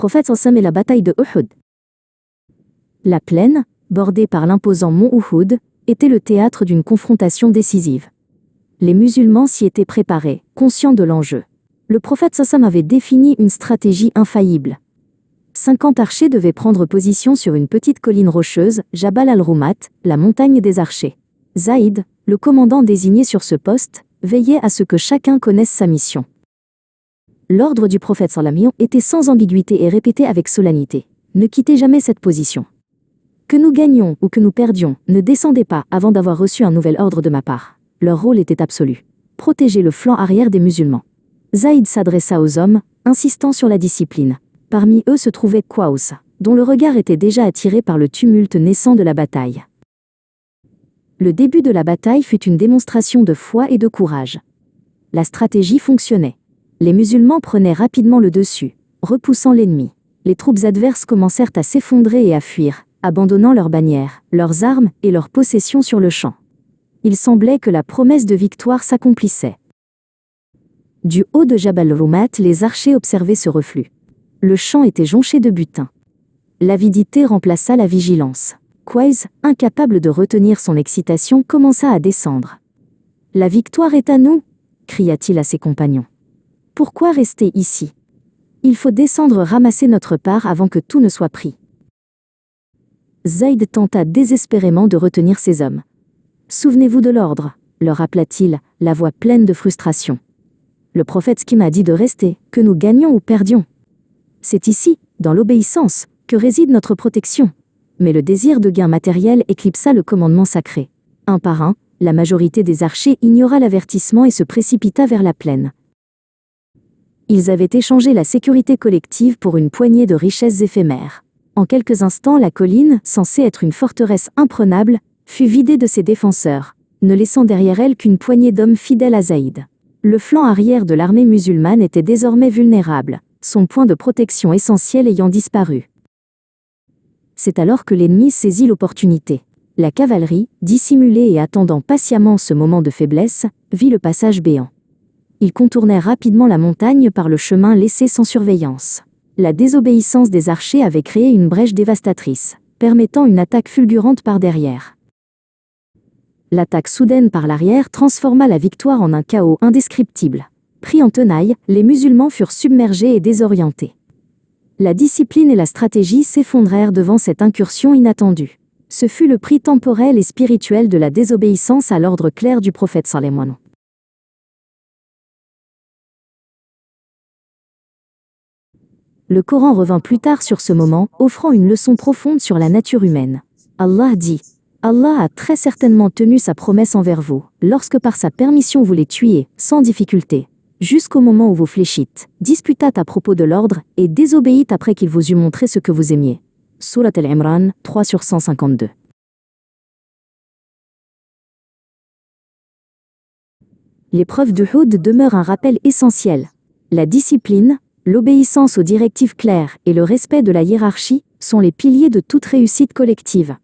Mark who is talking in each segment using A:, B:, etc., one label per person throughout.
A: prophète sallam et la bataille de Uhud. La plaine, bordée par l'imposant mont Uhud, était le théâtre d'une confrontation décisive. Les musulmans s'y étaient préparés, conscients de l'enjeu. Le prophète sallam avait défini une stratégie infaillible. 50 archers devaient prendre position sur une petite colline rocheuse, Jabal al-Rumat, la montagne des archers. Zaïd, le commandant désigné sur ce poste, veillait à ce que chacun connaisse sa mission. L'ordre du prophète sallam était sans ambiguïté et répété avec solennité. Ne quittez jamais cette position. Que nous gagnions ou que nous perdions, ne descendez pas avant d'avoir reçu un nouvel ordre de ma part. Leur rôle était absolu. Protéger le flanc arrière des musulmans. Zaïd s'adressa aux hommes, insistant sur la discipline. Parmi eux se trouvait Qaus, dont le regard était déjà attiré par le tumulte naissant de la bataille. Le début de la bataille fut une démonstration de foi et de courage. La stratégie fonctionnait. Les musulmans prenaient rapidement le dessus, repoussant l'ennemi. Les troupes adverses commencèrent à s'effondrer et à fuir, abandonnant leurs bannières, leurs armes et leurs possessions sur le champ. Il semblait que la promesse de victoire s'accomplissait. Du haut de Jabal al-Rumat, les archers observaient ce reflux. Le champ était jonché de butin. L'avidité remplaça la vigilance. Qaus, incapable de retenir son excitation, commença à descendre. « La victoire est à nous !» cria-t-il à ses compagnons. « Pourquoi rester ici ? Il faut descendre ramasser notre part avant que tout ne soit pris. » Zaïd tenta désespérément de retenir ses hommes. « Souvenez-vous de l'ordre » leur rappela-t-il, la voix pleine de frustration. « Le prophète qui m'a dit de rester, que nous gagnions ou perdions. C'est ici, dans l'obéissance, que réside notre protection. » Mais le désir de gain matériel éclipsa le commandement sacré. Un par un, la majorité des archers ignora l'avertissement et se précipita vers la plaine. Ils avaient échangé la sécurité collective pour une poignée de richesses éphémères. En quelques instants, la colline, censée être une forteresse imprenable, fut vidée de ses défenseurs, ne laissant derrière elle qu'une poignée d'hommes fidèles à Zaïd. Le flanc arrière de l'armée musulmane était désormais vulnérable, son point de protection essentiel ayant disparu. C'est alors que l'ennemi saisit l'opportunité. La cavalerie, dissimulée et attendant patiemment ce moment de faiblesse, vit le passage béant. Ils contournèrent rapidement la montagne par le chemin laissé sans surveillance. La désobéissance des archers avait créé une brèche dévastatrice, permettant une attaque fulgurante par derrière. L'attaque soudaine par l'arrière transforma la victoire en un chaos indescriptible. Pris en tenaille, les musulmans furent submergés et désorientés. La discipline et la stratégie s'effondrèrent devant cette incursion inattendue. Ce fut le prix temporel et spirituel de la désobéissance à l'ordre clair du prophète sallallahu. Le Coran revint plus tard sur ce moment, offrant une leçon profonde sur la nature humaine. Allah dit : Allah a très certainement tenu sa promesse envers vous, lorsque par sa permission vous les tuiez, sans difficulté, jusqu'au moment où vous fléchîtes, disputâtes à propos de l'ordre, et désobéîtes après qu'il vous eut montré ce que vous aimiez. Surat al-Imran, 3/152. L'épreuve d'Uhud demeure un rappel essentiel. La discipline, l'obéissance aux directives claires et le respect de la hiérarchie sont les piliers de toute réussite collective.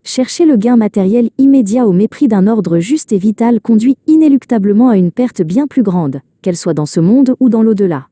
A: Chercher le gain matériel immédiat au mépris d'un ordre juste et vital conduit inéluctablement à une perte bien plus grande, qu'elle soit dans ce monde ou dans l'au-delà.